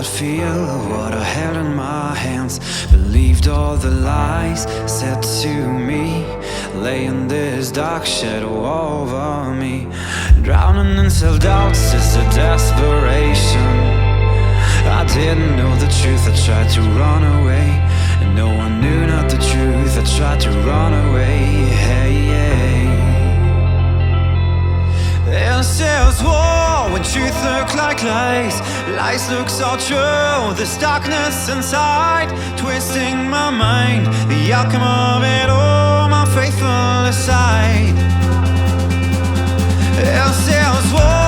that feel of what I held in my hands. Believed all the lies said to me, laying this dark shadow over me. Drowning in self-doubts is a desperation. I didn't know the truth, I tried to run away, and no one knew not the truth, I tried to run away. Hey, hey. And there's war when truth look like lies, lies look so true. This darkness inside, twisting my mind, the outcome of it all, my faithful side. And there's war